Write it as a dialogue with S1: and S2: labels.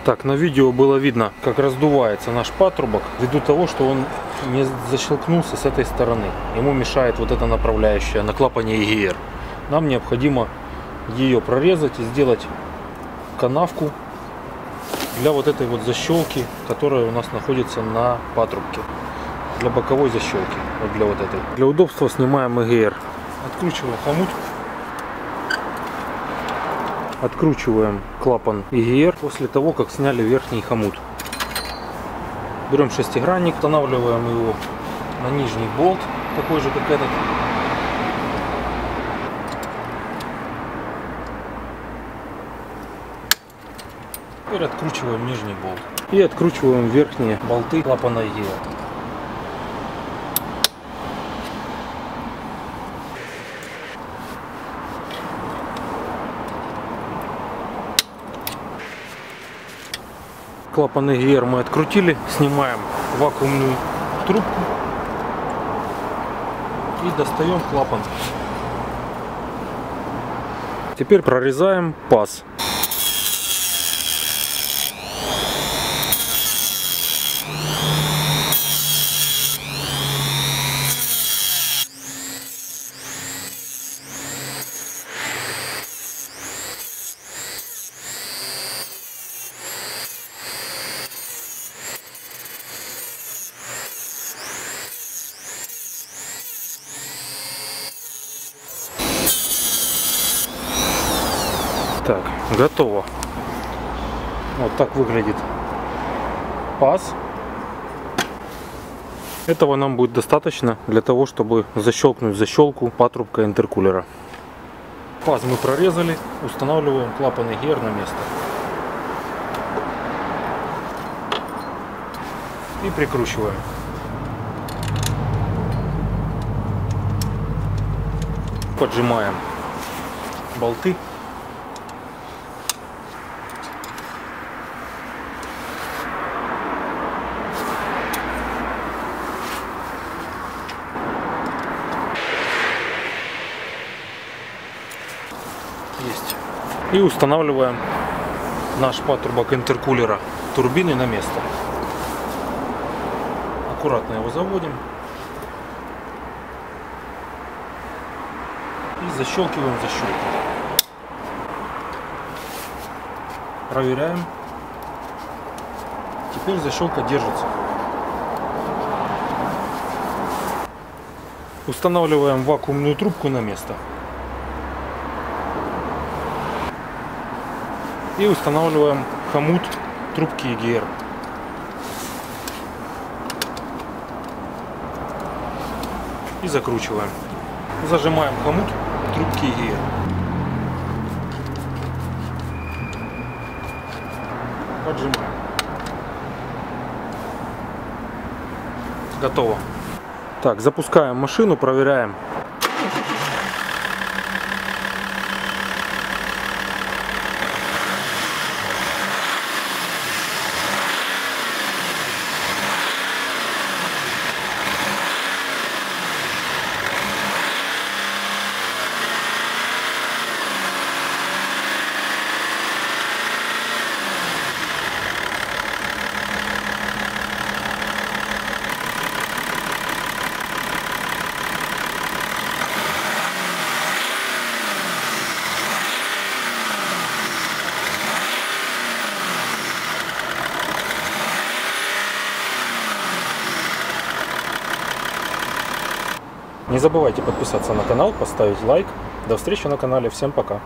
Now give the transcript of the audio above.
S1: Так, на видео было видно, как раздувается наш патрубок, ввиду того, что он не защелкнулся с этой стороны. Ему мешает вот эта направляющая на клапане EGR. Нам необходимо ее прорезать и сделать канавку для вот этой вот защелки, которая у нас находится на патрубке. Для боковой защелки, вот для вот этой. Для удобства снимаем EGR. Откручиваем хомут. Откручиваем клапан EGR после того, как сняли верхний хомут. Берем шестигранник, устанавливаем его на нижний болт, такой же как этот. Теперь откручиваем нижний болт. И откручиваем верхние болты клапана EGR. Клапан EGR мы открутили, снимаем вакуумную трубку и достаем клапан. Теперь прорезаем паз. Так, готово. Вот так выглядит паз. Этого нам будет достаточно для того, чтобы защелкнуть защелку патрубка интеркулера. Паз мы прорезали, устанавливаем клапан EGR на место. И прикручиваем. Поджимаем болты. Есть. И устанавливаем наш патрубок интеркулера турбины на место. Аккуратно его заводим и защелкиваем защелку. Проверяем. Теперь защелка держится. Устанавливаем вакуумную трубку на место. И устанавливаем хомут трубки EGR. И закручиваем. Зажимаем хомут трубки EGR. Поджимаем. Готово. Так, запускаем машину, проверяем. Не забывайте подписаться на канал, поставить лайк. До встречи на канале. Всем пока.